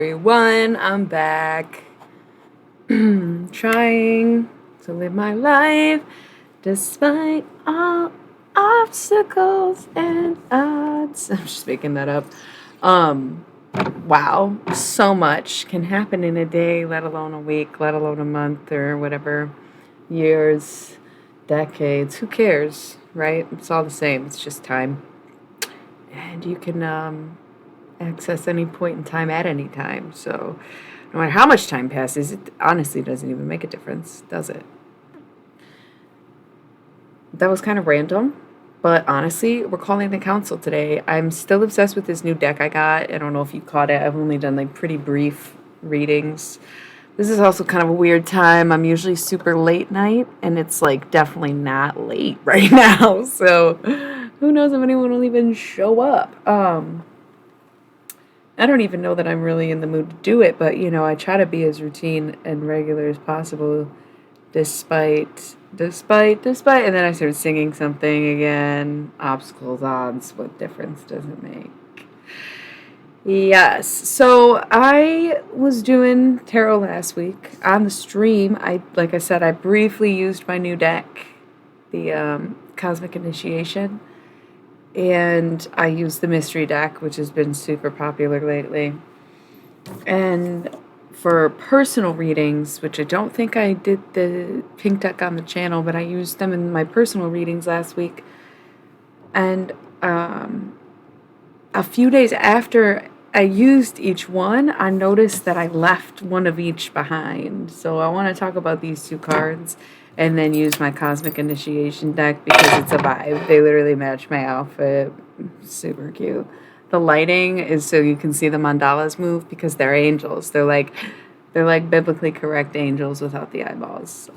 Everyone, I'm back. Trying to live my life despite all obstacles and odds. I'm just making that up. Um, wow, so much can happen in a day, let alone a week, let alone a month or whatever. Years, decades, who cares, right? It's all the same, it's just time. And you can access any point in time at any time. So no matter how much time passes, it honestly doesn't even make a difference, does it? That was kind of random, but honestly, we're calling the council today. I'm still obsessed with this new deck I got. I don't know if you caught it. I've only done like pretty brief readings. This is also kind of a weird time. I'm usually super late night, and it's like definitely not late right now. So who knows if anyone will even show up. I don't even know that I'm really in the mood to do it, but I try to be as routine and regular as possible despite, and then I started singing something again. Obstacles, odds, what difference does it make? Yes. So I was doing tarot last week on the stream. Like I said, I briefly used my new deck, the Cosmic Initiation, and I used the Mystery deck, which has been super popular lately. And for personal readings, which I don't think I did the pink deck on the channel, but I used them in my personal readings last week. And a few days after I used each one, I noticed that I left one of each behind. So I want to talk about these two cards and then use my Cosmic Initiation deck because it's a vibe. They literally match my outfit. Super cute. The lighting is so you can see the mandalas move because they're angels. They're like biblically correct angels without the eyeballs.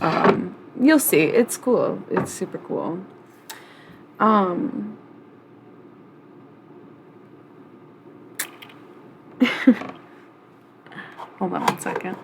You'll see. It's cool. It's super cool. Um, Hold on one second.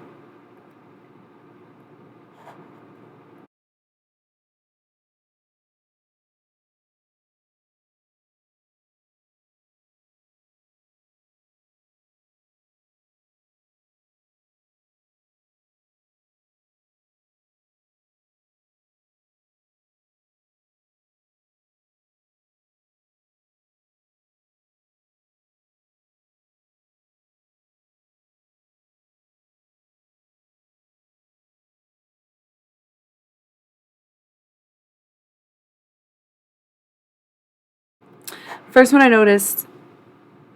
First one I noticed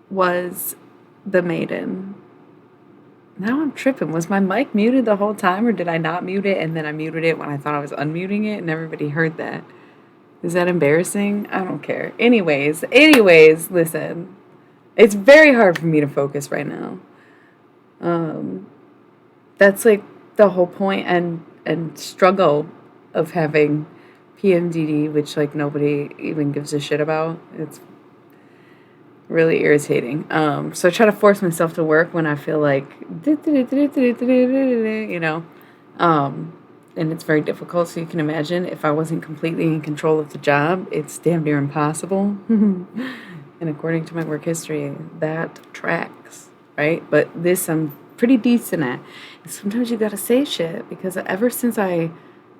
was the maiden. Now I'm tripping. Was my mic muted the whole time, or did I not mute it and then I muted it when I thought I was unmuting it and everybody heard that? Is that embarrassing? I don't care. Anyways, listen. It's very hard for me to focus right now. Um, that's like the whole point and struggle of having PMDD, which like nobody even gives a shit about. It's really irritating. So I try to force myself to work when I feel like, you know, and it's very difficult. So you can imagine if I wasn't completely in control of the job, it's damn near impossible. And according to my work history, that tracks, right? But this I'm pretty decent at. And sometimes you gotta say shit because ever since I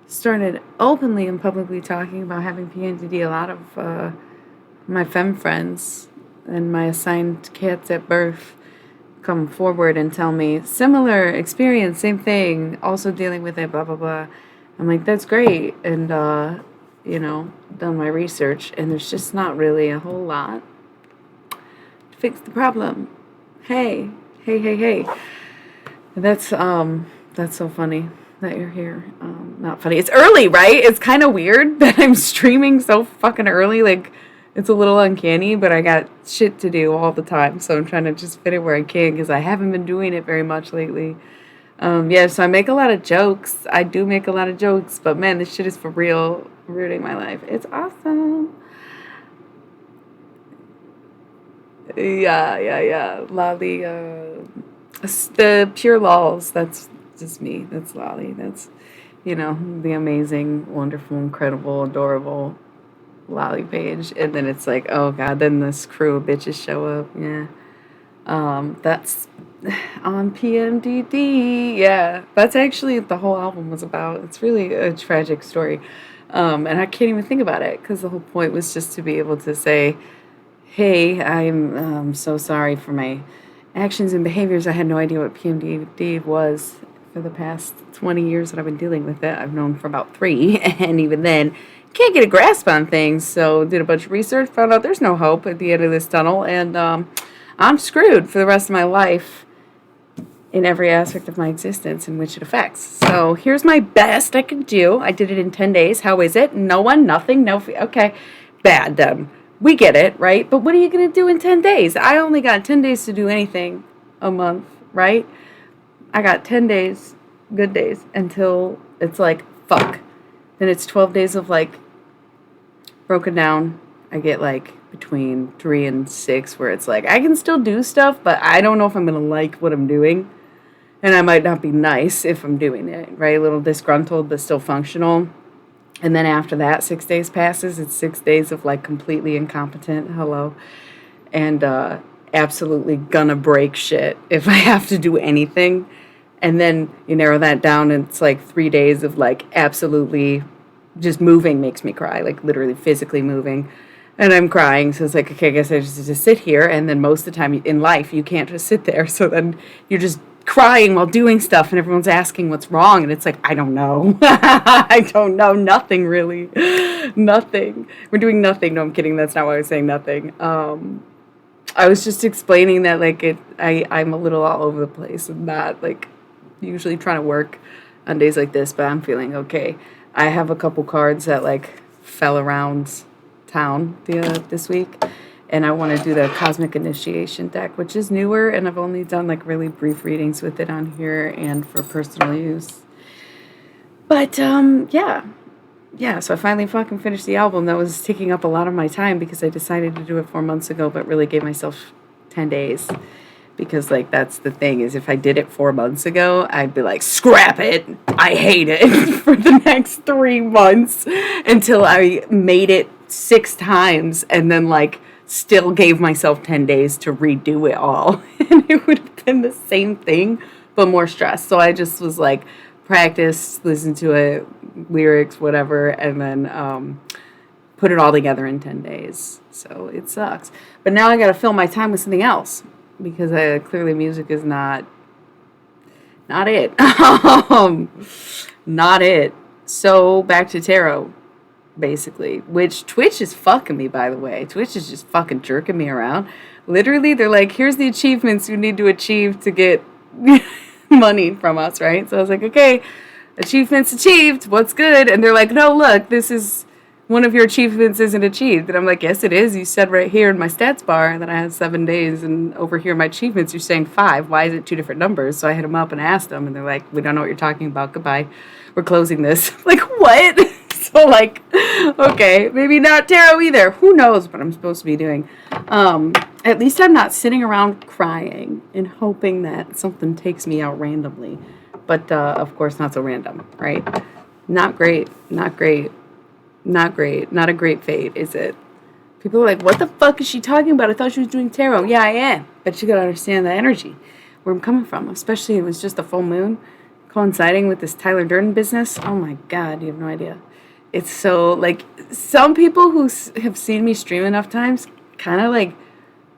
started openly and publicly talking about having PMDD, a lot of my femme friends and my assigned cats at birth come forward and tell me similar experience, same thing, also dealing with it, blah blah blah. I'm like, that's great, and done my research, and there's just not really a whole lot to fix the problem. Hey, hey. That's so funny that you're here. Not funny. It's early, right? It's kind of weird that I'm streaming so fucking early. Like, it's a little uncanny, but I got shit to do all the time, so I'm trying to just fit it where I can because I haven't been doing it very much lately. Yeah, so I make a lot of jokes. I do make a lot of jokes, but man, this shit is for real, ruining my life. It's awesome. Yeah. Lolly, the pure lols. That's just me. That's Lolly. That's, the amazing, wonderful, incredible, adorable Lolly page. And then it's like, oh God, then this crew of bitches show up. Yeah. That's on PMDD. Yeah, that's actually the whole album was about. It's really a tragic story. And I can't even think about it because the whole point was just to be able to say, hey, I'm so sorry for my actions and behaviors. I had no idea what PMDD was for the past 20 years that I've been dealing with it. I've known for about 3, and even then, can't get a grasp on things. So, did a bunch of research, found out there's no hope at the end of this tunnel, and I'm screwed for the rest of my life in every aspect of my existence in which it affects. So here's my best I could do. I did it in 10 days. How is it? No one, nothing, no okay. Bad, done. We get it, right? But what are you going to do in 10 days? I only got 10 days to do anything a month, right? I got 10 days, good days, until it's like, fuck. Then it's 12 days of like broken down. I get like between 3 and 6 where it's like, I can still do stuff, but I don't know if I'm going to like what I'm doing. And I might not be nice if I'm doing it, right? A little disgruntled, but still functional. And then after that, 6 days passes. It's 6 days of like completely incompetent. Hello. And absolutely gonna break shit if I have to do anything. And then you narrow that down, and it's like 3 days of like absolutely just moving makes me cry, like literally physically moving. And I'm crying, so it's like, okay, I guess I just sit here. And then most of the time in life, you can't just sit there. So then you're just crying while doing stuff, and everyone's asking what's wrong, and it's like, I don't know. I don't know. Nothing, really. Nothing. We're doing nothing. No, I'm kidding. That's not why I was saying nothing. I was just explaining that, like, I'm a little all over the place and not, like, usually trying to work on days like this, but I'm feeling okay. I have a couple cards that, like, fell around town this week, and I want to do the Cosmic Initiation deck, which is newer, and I've only done like really brief readings with it on here and for personal use. But yeah, so I finally fucking finished the album. That was taking up a lot of my time because I decided to do it 4 months ago, but really gave myself 10 days. Because, like, that's the thing, is if I did it 4 months ago, I'd be like, scrap it, I hate it, for the next 3 months, until I made it 6 times, and then, like, still gave myself 10 days to redo it all. And it would have been the same thing, but more stress. So I just was like, practice, listen to it, lyrics, whatever, and then put it all together in 10 days. So it sucks. But now I got to fill my time with something else, because clearly music is not it. Not it. So back to tarot, basically, which Twitch is fucking me, by the way. Twitch is just fucking jerking me around. Literally, they're like, here's the achievements you need to achieve to get money from us, right? So I was like, okay, achievements achieved, what's good? And they're like, no, look, this is one of your achievements isn't achieved. And I'm like, yes, it is. You said right here in my stats bar that I had 7 days, and over here in my achievements, you're saying 5. Why is it 2 different numbers? So I hit them up and asked them, and they're like, we don't know what you're talking about. Goodbye. We're closing this. Like, what? So, like, okay, maybe not tarot either. Who knows what I'm supposed to be doing? At least I'm not sitting around crying and hoping that something takes me out randomly. But, of course, not so random, right? Not great. Not great. Not great. Not a great fate, is it? People are like, what the fuck is she talking about? I thought she was doing tarot. Yeah, I am. But you gotta understand the energy, where I'm coming from. Especially, it was just a full moon coinciding with this Tyler Durden business. Oh my God, you have no idea. It's so, like, some people who have seen me stream enough times kind of, like,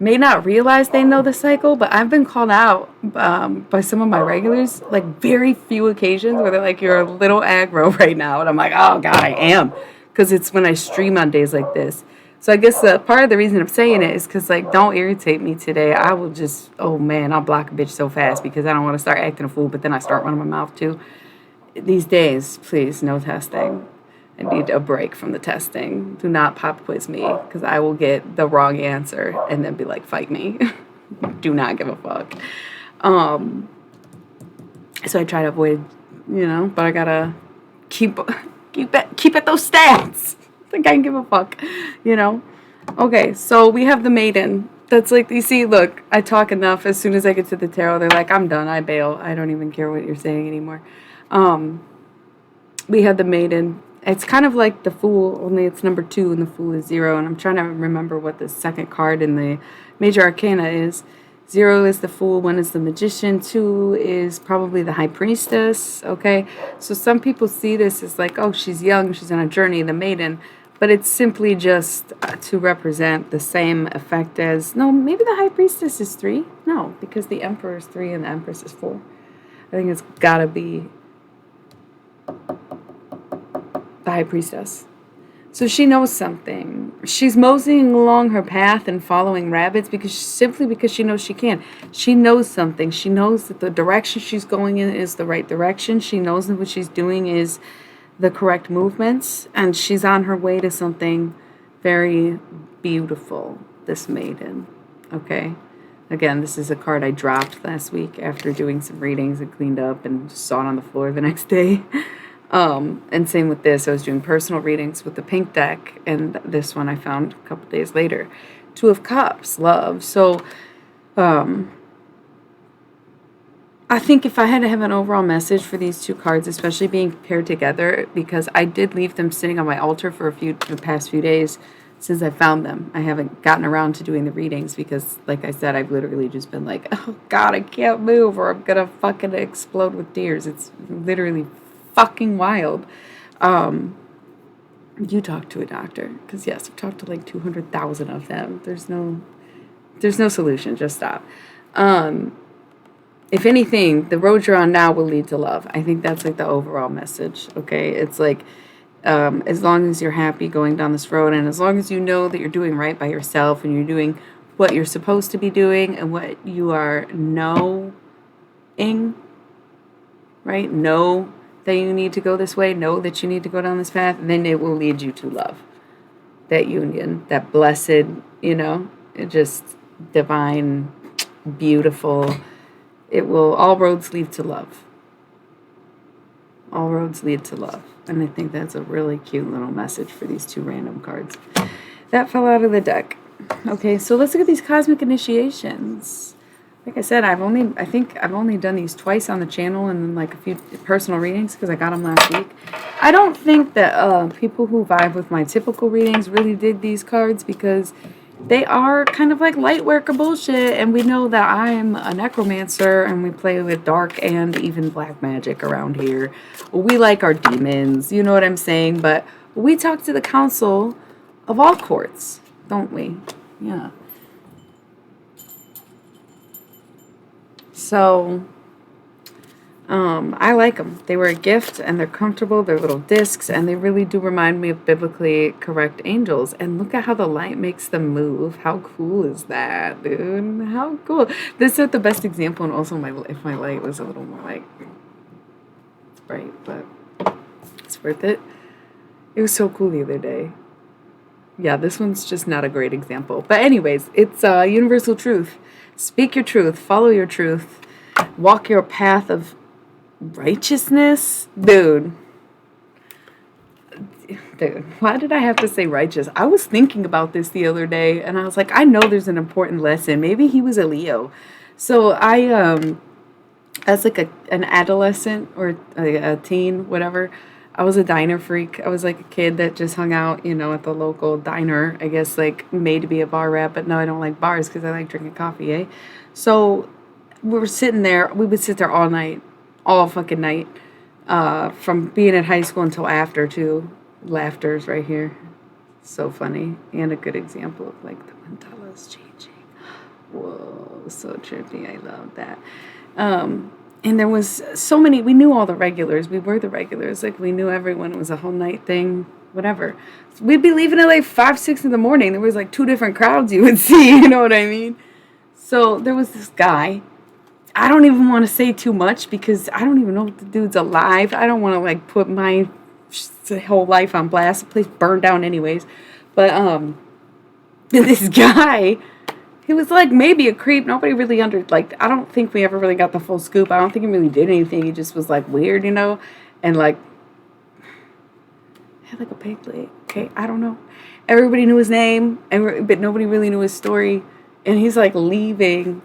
may not realize they know the cycle, but I've been called out by some of my regulars, like, very few occasions where they're like, you're a little aggro right now. And I'm like, oh God, I am. Because it's when I stream on days like this. So I guess part of the reason I'm saying it is because, like, don't irritate me today. I will just, oh man, I'll block a bitch so fast because I don't want to start acting a fool, but then I start running my mouth too. These days, please, no testing. I need a break from the testing. Do not pop quiz me, because I will get the wrong answer and then be like, fight me. Do not give a fuck. So I try to avoid, but I gotta keep at those stats. Like, I can give a fuck, Okay, so we have the Maiden. That's like, you see, look, I talk enough. As soon as I get to the tarot, they're like, I'm done. I bail. I don't even care what you're saying anymore. We have the Maiden. It's kind of like the Fool, only it's number 2 and the Fool is 0. And I'm trying to remember what the second card in the Major Arcana is. 0 is the Fool, 1 is the Magician, 2 is probably the High Priestess, okay? So some people see this as like, oh, she's young, she's on a journey, the Maiden, but it's simply just to represent the same effect as, no, maybe the High Priestess is 3? No, because the Emperor is 3 and the Empress is 4. I think it's gotta be the High Priestess. So she knows something. She's moseying along her path and following rabbits because she knows she can. She knows something. She knows that the direction she's going in is the right direction. She knows that what she's doing is the correct movements, and she's on her way to something very beautiful, this maiden. Okay? Again, this is a card I dropped last week after doing some readings and cleaned up and saw it on the floor the next day. And same with this. I was doing personal readings with the pink deck, and this one I found a couple days later. 2 of Cups, love. So, I think if I had to have an overall message for these 2 cards, especially being paired together, because I did leave them sitting on my altar for the past few days since I found them. I haven't gotten around to doing the readings because, like I said, I've literally just been like, oh God, I can't move or I'm gonna fucking explode with tears. It's literally fucking wild. You talk to a doctor, because yes, I've talked to like 200,000 of them. There's no solution. Just stop. If anything, the road you're on now will lead to love. I think that's like the overall message. Okay, it's like as long as you're happy going down this road, and as long as you know that you're doing right by yourself and you're doing what you're supposed to be doing and what you are knowing, right? Know that you need to go this way, know that you need to go down this path, and then it will lead you to love. That union, that blessed, it just divine, beautiful. It will, all roads lead to love. All roads lead to love. And I think that's a really cute little message for these 2 random cards. That fell out of the deck. Okay, so let's look at these cosmic initiations. Like I said, I think I've only done these twice on the channel and then like a few personal readings because I got them last week. I don't think that people who vibe with my typical readings really dig these cards because they are kind of like light worker bullshit, and we know that I'm a necromancer and we play with dark and even black magic around here. We like our demons, you know what I'm saying? But we talk to the council of all courts, don't we? Yeah. So, I like them. They were a gift, and they're comfortable. They're little discs, and they really do remind me of biblically correct angels. And look at how the light makes them move. How cool is that, dude? How cool. This is the best example, and also if my light was a little more like, it's bright, but it's worth it. It was so cool the other day. Yeah, this one's just not a great example. But anyways, it's universal truth. Speak your truth. Follow your truth. Walk your path of righteousness. Dude, why did I have to say righteous? I was thinking about this the other day, and I was like, I know there's an important lesson. Maybe he was a Leo. So I, as like an adolescent or a teen, whatever, I was a diner freak. I was like a kid that just hung out, at the local diner. I guess like made to be a bar rat, but no, I don't like bars because I like drinking coffee, eh? So we were sitting there. We would sit there all night, all fucking night, from being at high school until after too. Laughter's right here. So funny, and a good example of like the mandalas changing. Whoa, so trippy. I love that. And there was so many, we knew all the regulars. We were the regulars. Like, we knew everyone. It was a whole night thing, whatever. So we'd be leaving at like 5, 6 in the morning. There was like 2 different crowds you would see, you know what I mean? So there was this guy. I don't even want to say too much because I don't even know if the dude's alive. I don't want to like put my whole life on blast. The place burned down anyways. But this guy, he was like maybe a creep. Nobody really I don't think we ever really got the full scoop. I don't think he really did anything. He just was like weird, and like had like a pig leg. Okay, I don't know. Everybody knew his name, but nobody really knew his story. And he's like leaving,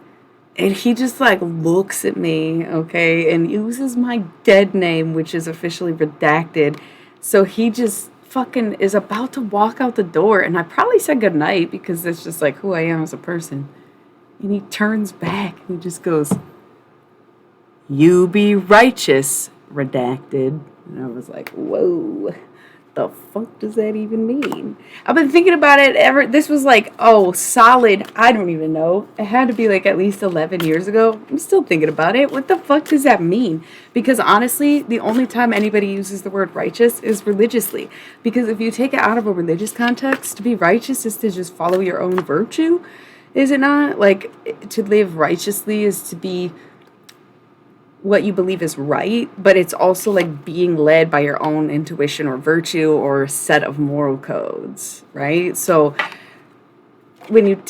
and he just like looks at me, okay, and uses my dead name, which is officially redacted. So he just fucking is about to walk out the door, and I probably said goodnight because that's just like who I am as a person. And he turns back and he just goes, "You be righteous, redacted." And I was like, whoa, the fuck does that even mean? I've been thinking about it this was like, oh, solid, I don't even know. It had to be like at least 11 years ago. I'm still thinking about it. What the fuck does that mean? Because honestly, the only time anybody uses the word righteous is religiously. Because if you take it out of a religious context, to be righteous is to just follow your own virtue. Is it not? Like, to live righteously is to be what you believe is right, but it's also like being led by your own intuition or virtue or a set of moral codes, right? So when you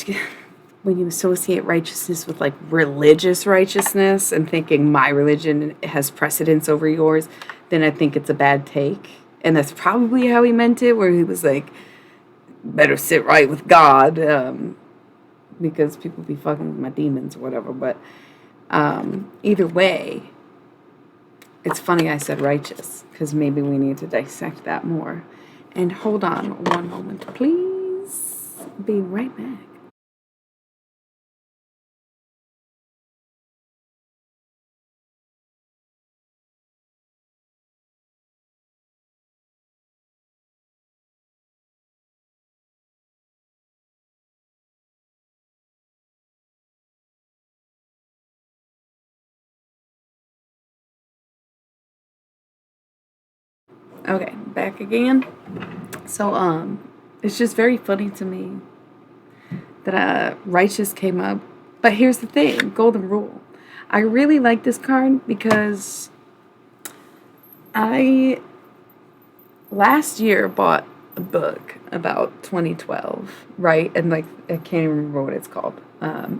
when you associate righteousness with like religious righteousness and thinking my religion has precedence over yours, then I think it's a bad take. And that's probably how he meant it, where he was like, better sit right with God, because people be fucking with my demons or whatever. But either way, it's funny I said righteous, because maybe we need to dissect that more. And hold on one moment, please. Be right back. Okay, back again. So, it's just very funny to me that righteous came up. But here's the thing, golden rule. I really like this card because I last year bought a book about 2012, right? And like I can't even remember what it's called.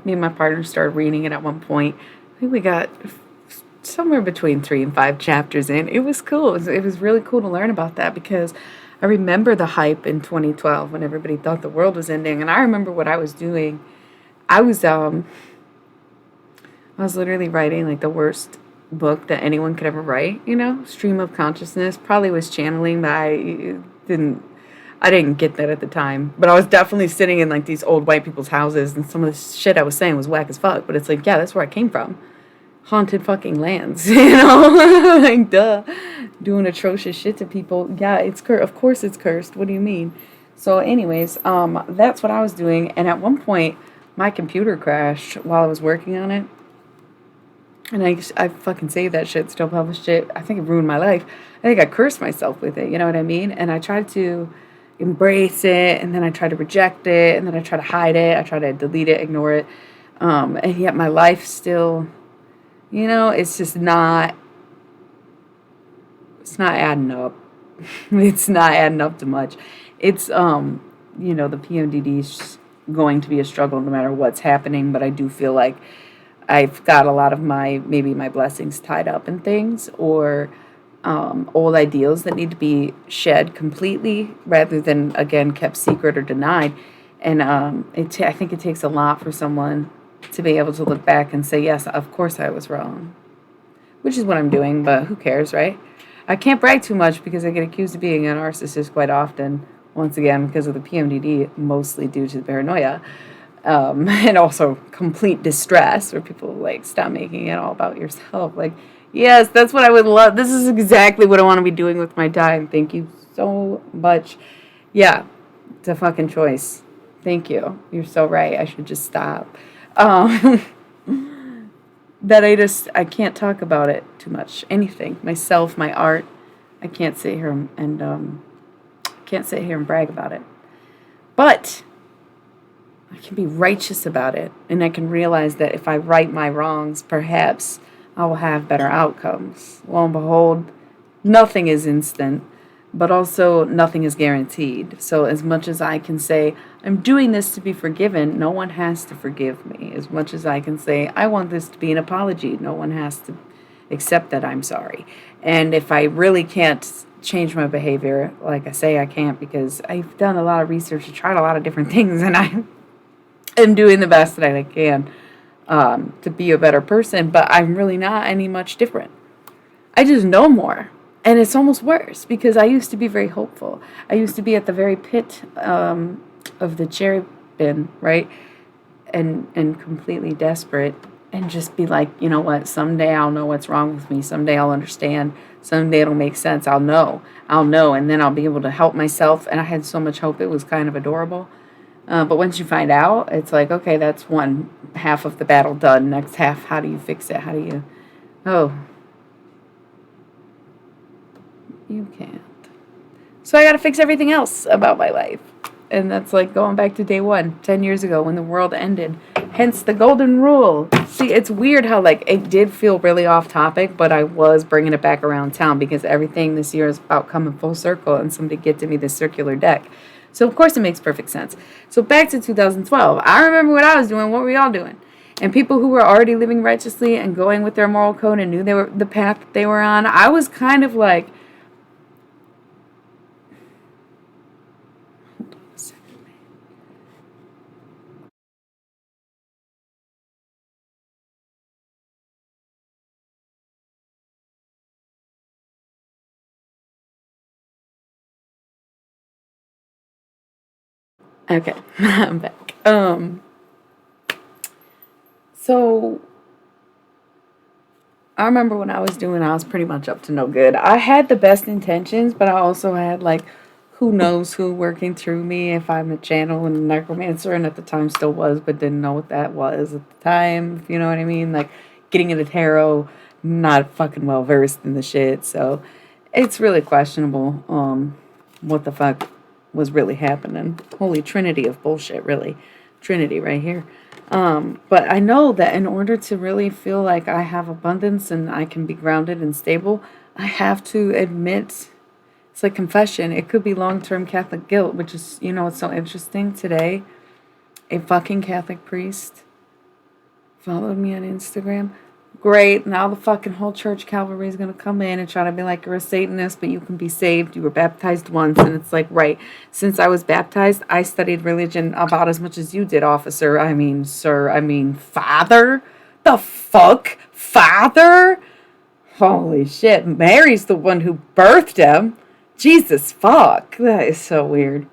Me and my partner started reading it at one point. I think we got somewhere between 3 and 5 chapters in. It was cool. It was really cool to learn about that because I remember the hype in 2012 when everybody thought the world was ending, and I remember what I was doing. I was literally writing like the worst book that anyone could ever write, stream of consciousness. Probably was channeling, but I didn't get that at the time. But I was definitely sitting in like these old white people's houses, and some of the shit I was saying was whack as fuck. But it's like, yeah, that's where I came from. Haunted fucking lands, like duh, doing atrocious shit to people. Yeah, it's cursed. Of course it's cursed. What do you mean? So anyways, that's what I was doing. And at one point, my computer crashed while I was working on it. And I fucking saved that shit, still published it. I think it ruined my life. I think I cursed myself with it, you know what I mean? And I tried to embrace it, and then I tried to reject it, and then I tried to hide it. I tried to delete it, ignore it. And yet my life still, it's just it's not adding up. It's not adding up to much. It's, the PMDD is going to be a struggle no matter what's happening, but I do feel like I've got a lot of maybe my blessings tied up in things, or old ideals that need to be shed completely rather than, again, kept secret or denied. And I think it takes a lot for someone to be able to look back and say, yes, of course I was wrong, which is what I'm doing, but who cares, right? I can't brag too much because I get accused of being a narcissist quite often, once again, because of the PMDD, mostly due to the paranoia. And also complete distress, where people like, stop making it all about yourself. Like, yes, that's what I would love. This is exactly what I want to be doing with my time. Thank you so much. Yeah, it's a fucking choice. Thank you. You're so right. I should just stop. That I can't talk about it too much. Anything, myself, my art. I can't sit here and brag about it. But I can be righteous about it, and I can realize that if I right my wrongs, perhaps I will have better outcomes. Lo and behold, nothing is instant, but also nothing is guaranteed. So as much as I can say, I'm doing this to be forgiven, no one has to forgive me. As much as I can say, I want this to be an apology, no one has to accept that I'm sorry. And if I really can't change my behavior, like I say, I can't, because I've done a lot of research and tried a lot of different things, and I am doing the best that I can to be a better person, but I'm really not any much different. I just know more. And it's almost worse because I used to be very hopeful. I used to be at the very pit of the cherry bin, right? and completely desperate, and just be like, you know what, someday I'll know what's wrong with me. Someday I'll understand. Someday it'll make sense. I'll know, and then I'll be able to help myself. And I had so much hope. It was kind of adorable. But once you find out, it's like, okay, that's one half of the battle done. Next half, how do you fix it? How do you, oh, you can't. So I got to fix everything else about my life. And that's like going back to day one, 10 years ago when the world ended. Hence the golden rule. See, it's weird how, like, it did feel really off topic, but I was bringing it back around town because everything this year is about coming full circle and somebody gifted me this circular deck. So, of course, it makes perfect sense. So, back to 2012. I remember what I was doing. What were y'all doing? And people who were already living righteously and going with their moral code and knew they were the path they were on, I was kind of like, okay, I'm back. So I remember when I was pretty much up to no good. I had the best intentions, but I also had, like, who knows who working through me if I'm a channel and a necromancer, and at the time still was, but didn't know what that was at the time, if you know what I mean. Like, getting into tarot, not fucking well versed in the shit, so it's really questionable what the fuck was really happening. Holy trinity of bullshit, really. Trinity right here. But I know that in order to really feel like I have abundance and I can be grounded and stable, I have to admit, it's like confession. It could be long-term Catholic guilt, which is, it's so interesting. Today, a fucking Catholic priest followed me on Instagram. Great. Now the fucking whole church cavalry is going to come in and try to be like, you're a Satanist, but you can be saved. You were baptized once. And it's like, right. Since I was baptized, I studied religion about as much as you did, officer. I mean, sir. I mean, father. The fuck? Father? Holy shit. Mary's the one who birthed him. Jesus fuck. That is so weird.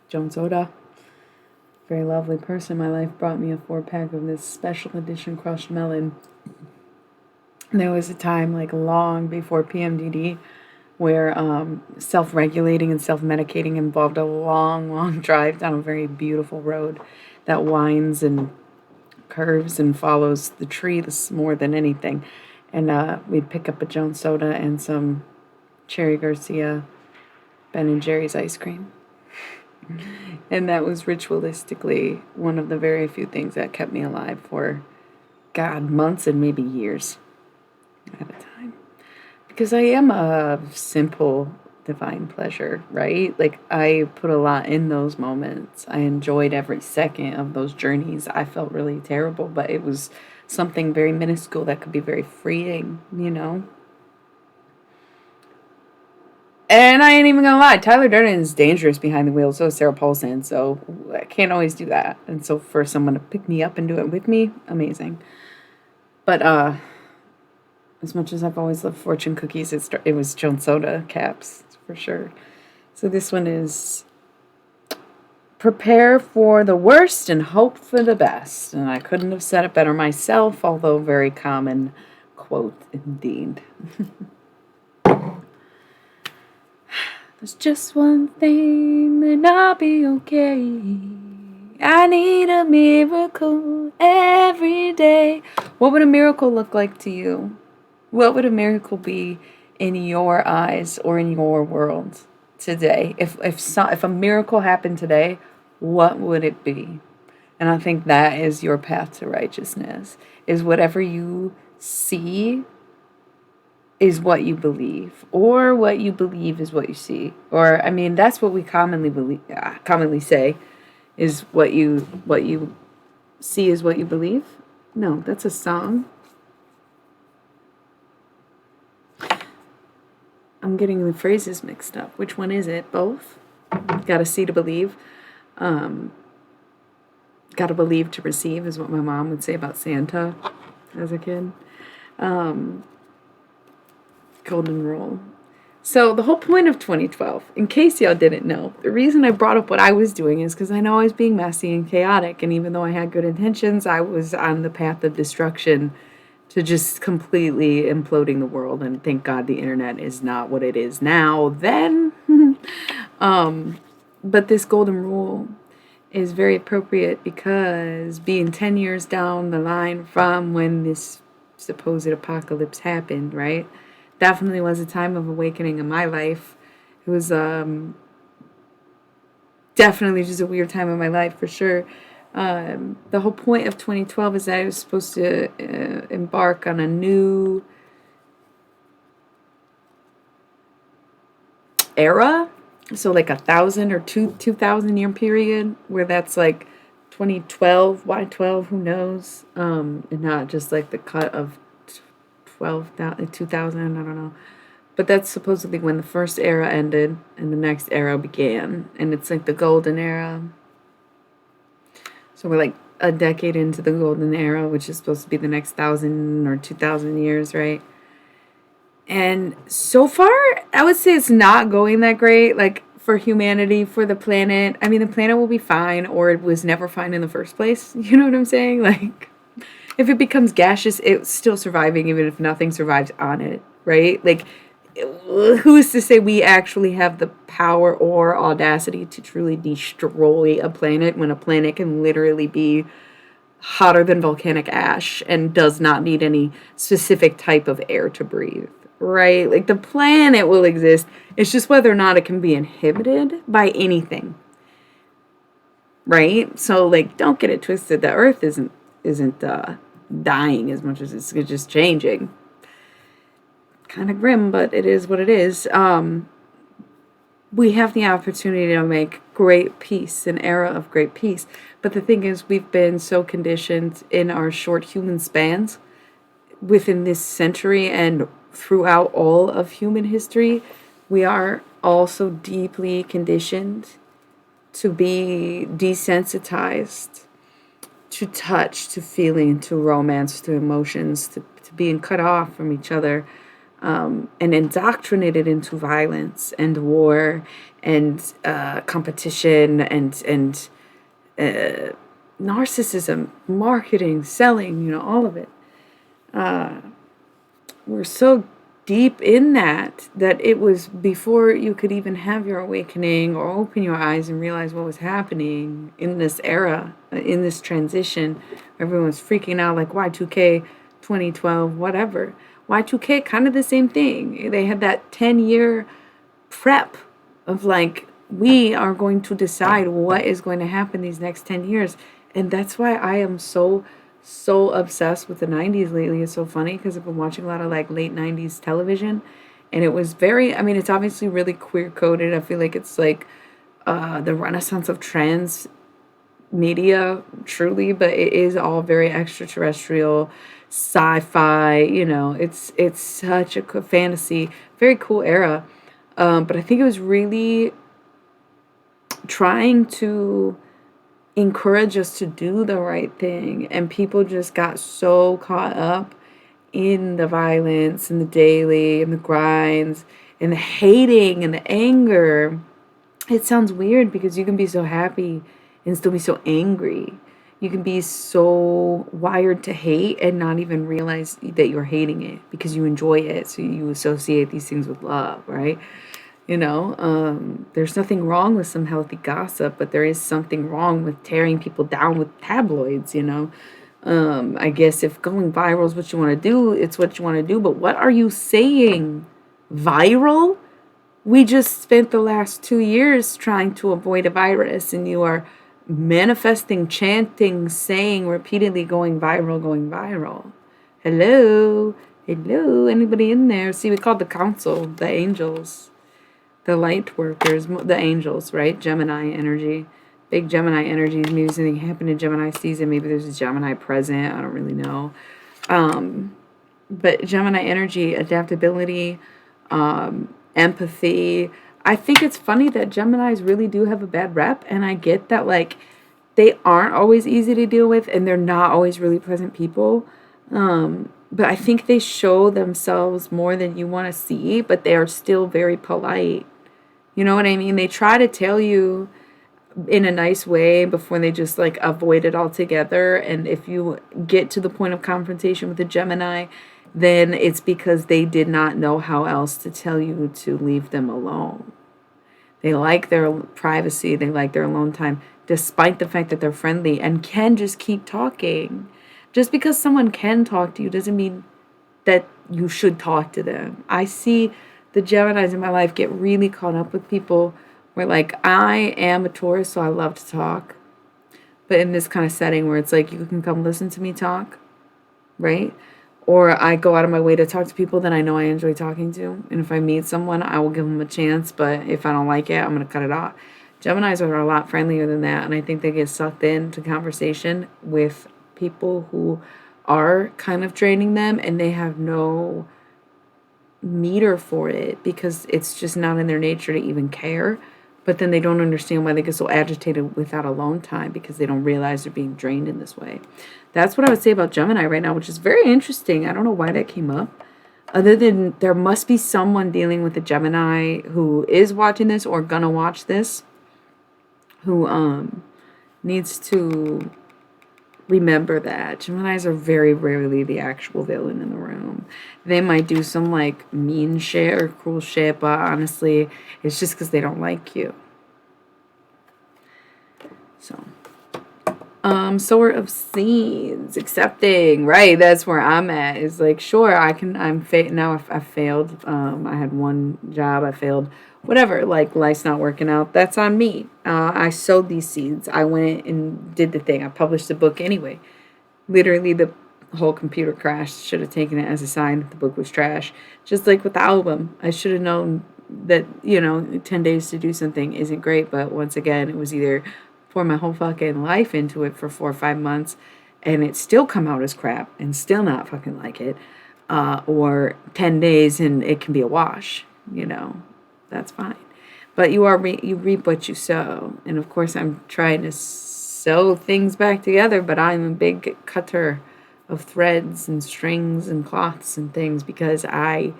Joan Soda. Very lovely person in my life brought me a 4-pack of this special edition crushed melon. There was a time, like, long before PMDD, where self-regulating and self-medicating involved a long, long drive down a very beautiful road that winds and curves and follows the tree more than anything. And we'd pick up a Joan Soda and some Cherry Garcia Ben & Jerry's ice cream. And that was ritualistically one of the very few things that kept me alive for, God, months and maybe years at a time. Because I am a simple divine pleasure, right? Like, I put a lot in those moments. I enjoyed every second of those journeys. I felt really terrible, but it was something very minuscule that could be very freeing, And I ain't even gonna lie, Tyler Durden is dangerous behind the wheel, so is Sarah Paulson, so I can't always do that. And so for someone to pick me up and do it with me, amazing. But as much as I've always loved fortune cookies, it was Joan Soda caps, for sure. So this one is prepare for the worst and hope for the best. And I couldn't have said it better myself, although very common quote indeed. There's just one thing, then I'll be okay. I need a miracle every day. What would a miracle look like to you? What would a miracle be in your eyes or in your world today? If a miracle happened today, what would it be? And I think that is your path to righteousness, is whatever you see is what you believe, or what you believe is what you see. Or, I mean, that's what we commonly say, is what you see is what you believe. No, that's a song. I'm getting the phrases mixed up. Which one is it? Both? Gotta see to believe. Gotta believe to receive is what my mom would say about Santa as a kid. Golden rule. So the whole point of 2012, in case y'all didn't know, the reason I brought up what I was doing is because I know I was being messy and chaotic, and even though I had good intentions, I was on the path of destruction to just completely imploding the world. And thank God the internet is not what it is now. Then, but this golden rule is very appropriate because being 10 years down the line from when this supposed apocalypse happened, right? Definitely was a time of awakening in my life. It was definitely just a weird time in my life for sure. The whole point of 2012 is that I was supposed to embark on a new era. So like 1,000 or 2,000 year period where that's like 2012, why 12, who knows? And not just like the cut of 12,000, 2,000, I don't know. But that's supposedly when the first era ended and the next era began. And it's like the golden era. So we're like a decade into the golden era, which is supposed to be the next 1,000 or 2,000 years, right? And so far, I would say it's not going that great. Like for humanity, for the planet. I mean, the planet will be fine, or it was never fine in the first place. You know what I'm saying? Like, if it becomes gaseous, it's still surviving, even if nothing survives on it, right? Like, who's to say we actually have the power or audacity to truly destroy a planet when a planet can literally be hotter than volcanic ash and does not need any specific type of air to breathe, right? Like the planet will exist. It's just whether or not it can be inhibited by anything, right? So like, don't get it twisted. The Earth isn't dying as much as it's just changing. Kind of grim, but it is what it is. We have the opportunity to make great peace, an era of great peace. But the thing is, we've been so conditioned in our short human spans within this century and throughout all of human history. We are also deeply conditioned to be desensitized to touch, to feeling, to romance, to emotions, to being cut off from each other. And indoctrinated into violence and war and competition and narcissism, marketing, selling, all of it. We're so deep in that it was before you could even have your awakening or open your eyes and realize what was happening in this era, in this transition. Everyone's freaking out like Y2K, 2012, whatever. Y2K, kind of the same thing. They had that 10-year prep of like, we are going to decide what is going to happen these next 10 years. And that's why I am so obsessed with the 90s lately. It's so funny because I've been watching a lot of like late 90s television. And it was it's obviously really queer coded. I feel like it's like the renaissance of trans media, truly, but it is all very extraterrestrial, sci-fi, it's such a fantasy, very cool era. But I think it was really trying to encourage us to do the right thing, and people just got so caught up in the violence and the daily and the grinds and the hating and the anger. It sounds weird because you can be so happy and still be so angry. You can be so wired to hate and not even realize that you're hating it because you enjoy it. So you associate these things with love, right? There's nothing wrong with some healthy gossip, but there is something wrong with tearing people down with tabloids, I guess if going viral is what you want to do, it's what you want to do. But what are you saying? Viral? We just spent the last 2 years trying to avoid a virus, and you are manifesting, chanting, saying, repeatedly going viral, going viral. Hello? Hello? Anybody in there? See, we called the council, the angels, the light workers, the angels, right? Gemini energy. Big Gemini energies. Maybe something happened in Gemini season. Maybe there's a Gemini present. I don't really know. But Gemini energy, adaptability, empathy. I think it's funny that Geminis really do have a bad rep, and I get that, like, they aren't always easy to deal with, and they're not always really pleasant people. but I think they show themselves more than you want to see, but they are still very polite. You know what I mean? They try to tell you in a nice way before they just like avoid it altogether. And if you get to the point of confrontation with a Gemini, then it's because they did not know how else to tell you to leave them alone. They like their privacy, they like their alone time, despite the fact that they're friendly and can just keep talking. Just because someone can talk to you doesn't mean that you should talk to them. I see the Geminis in my life get really caught up with people where, like, I am a Taurus, so I love to talk. But in this kind of setting where it's like, you can come listen to me talk, right? Or I go out of my way to talk to people that I know I enjoy talking to. And if I meet someone, I will give them a chance. But if I don't like it, I'm going to cut it off. Geminis are a lot friendlier than that. And I think they get sucked into conversation with people who are kind of draining them. And they have no meter for it because it's just not in their nature to even care. But then they don't understand why they get so agitated without alone time because they don't realize they're being drained in this way. That's what I would say about Gemini right now, which is very interesting. I don't know why that came up. Other than there must be someone dealing with a Gemini who is watching this or gonna watch this who needs to remember that Geminis are very rarely the actual villain in the room. They might do some like mean shit or cruel shit, but honestly, it's just because they don't like you. So, Sower of Seeds, accepting, right? That's where I'm at. Is like, sure, now I've failed. I had one job, I failed. Whatever, like life's not working out. That's on me. I sowed these seeds. I went and did the thing. I published the book anyway. Literally, the whole computer crashed. Should have taken it as a sign that the book was trash. Just like with the album, I should have known that 10 days to do something isn't great. But once again, it was either pour my whole fucking life into it for 4 or 5 months, and it still come out as crap and still not fucking like it, or 10 days and it can be a wash. That's fine. But you reap what you sow. And of course, I'm trying to sew things back together, but I'm a big cutter of threads and strings and cloths and things because I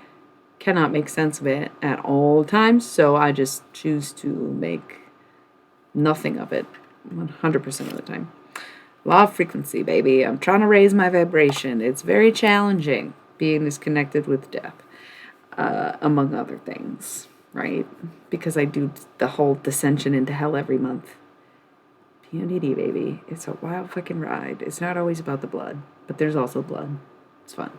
cannot make sense of it at all times. So I just choose to make nothing of it 100% of the time. Law of frequency, baby. I'm trying to raise my vibration. It's very challenging being disconnected with death, among other things. Right? Because I do the whole descension into hell every month. PMDD, baby. It's a wild fucking ride. It's not always about the blood, but there's also blood. It's fun.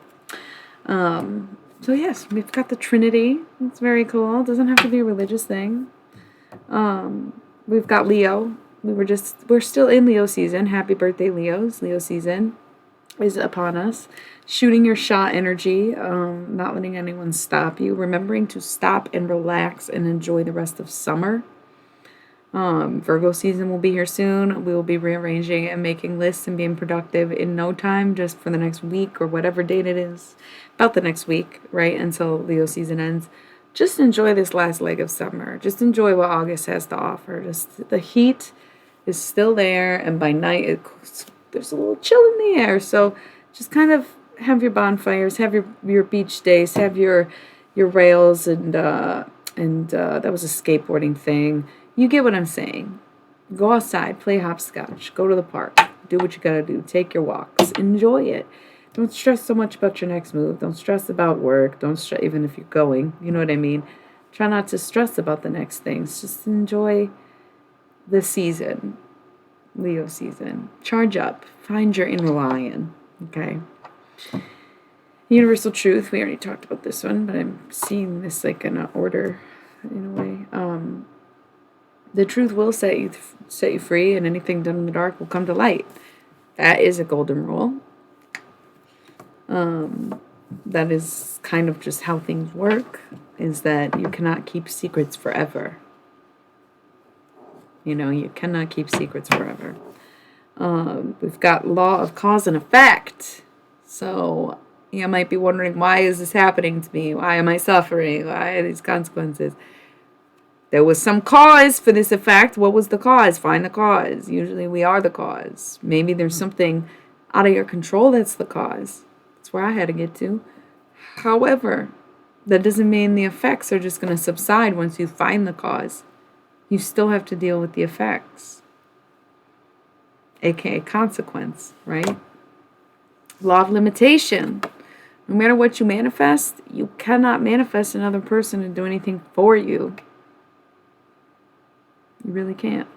So yes, we've got the Trinity. It's very cool. It doesn't have to be a religious thing. We've got Leo. We're still in Leo season. Happy birthday, Leos. Leo season is upon us. Shooting your shot energy, not letting anyone stop you, remembering to stop and relax and enjoy the rest of summer. Virgo season will be here soon. We will be rearranging and making lists and being productive in no time, just for the next week or whatever date it is. About the next week, right? Until Leo season ends. Just enjoy this last leg of summer. Just enjoy what August has to offer. Just the heat is still there, and by night there's a little chill in the air. So just kind of have your bonfires, have your beach days, have your rails, and that was a skateboarding thing. You get what I'm saying. Go outside, play hopscotch, go to the park, do what you gotta do, take your walks, enjoy it. Don't stress so much about your next move. Don't stress about work. Don't stress, even if you're going. You know what I mean? Try not to stress about the next things. Just enjoy the season, Leo season. Charge up. Find your inner lion. Okay. Universal truth. We already talked about this one, but I'm seeing this like in an order, in a way. The truth will set you free, and anything done in the dark will come to light. That is a golden rule. That is kind of just how things work, is that you cannot keep secrets forever. You cannot keep secrets forever. We've got law of cause and effect. So you might be wondering, why is this happening to me? Why am I suffering? Why are these consequences? There was some cause for this effect. What was the cause? Find the cause. Usually we are the cause. Maybe there's something out of your control that's the cause. That's where I had to get to. However, that doesn't mean the effects are just going to subside once you find the cause. You still have to deal with the effects, aka consequence, right? Law of limitation. No matter what you manifest, you cannot manifest another person to do anything for you. You really can't.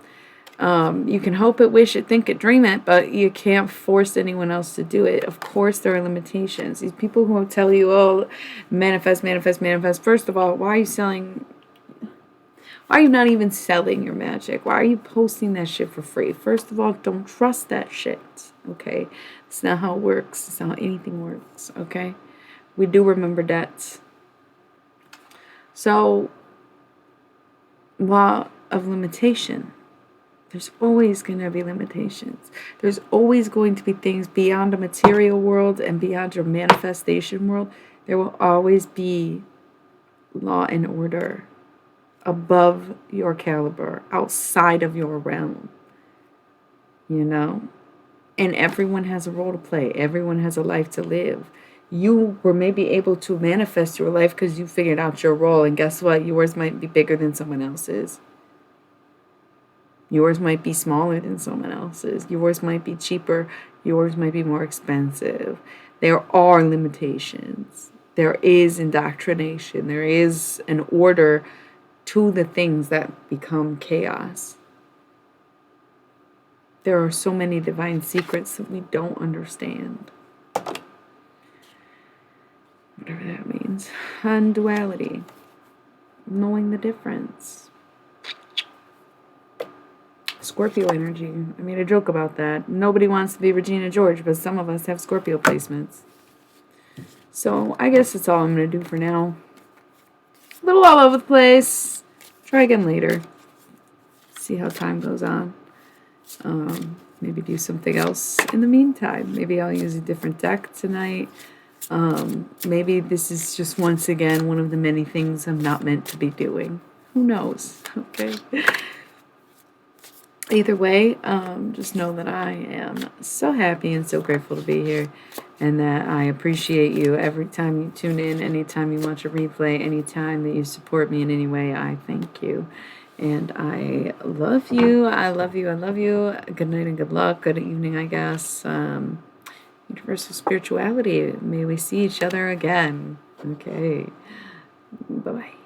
You can hope it, wish it, think it, dream it, but you can't force anyone else to do it. Of course, there are limitations. These people who tell you, oh, manifest, manifest, manifest. First of all, why are you selling? Why are you not even selling your magic? Why are you posting that shit for free? First of all, don't trust that shit, okay? It's not how it works. It's not how anything works, okay? We do remember debts. So, law of limitation. There's always going to be limitations. There's always going to be things beyond the material world and beyond your manifestation world. There will always be law and order above your caliber, outside of your realm. You know? And everyone has a role to play. Everyone has a life to live. You were maybe able to manifest your life because you figured out your role. And guess what? Yours might be bigger than someone else's. Yours might be smaller than someone else's. Yours might be cheaper. Yours might be more expensive. There are limitations. There is indoctrination. There is an order to the things that become chaos. There are so many divine secrets that we don't understand. Whatever that means. Unduality. Knowing the difference. Scorpio energy. I made a joke about that. Nobody wants to be Regina George, but some of us have Scorpio placements. So I guess that's all I'm going to do for now. A little all over the place. Try again later. See how time goes on. Maybe do something else in the meantime. Maybe I'll use a different deck tonight. Maybe this is just once again one of the many things I'm not meant to be doing. Who knows? Okay. Either way, just know that I am so happy and so grateful to be here, and that I appreciate you every time you tune in, anytime you watch a replay, anytime that you support me in any way. I thank you, and I love you. I love you. I love you. Good night and good luck. Good evening, I guess. Universal spirituality. May we see each other again. Okay. Bye-bye.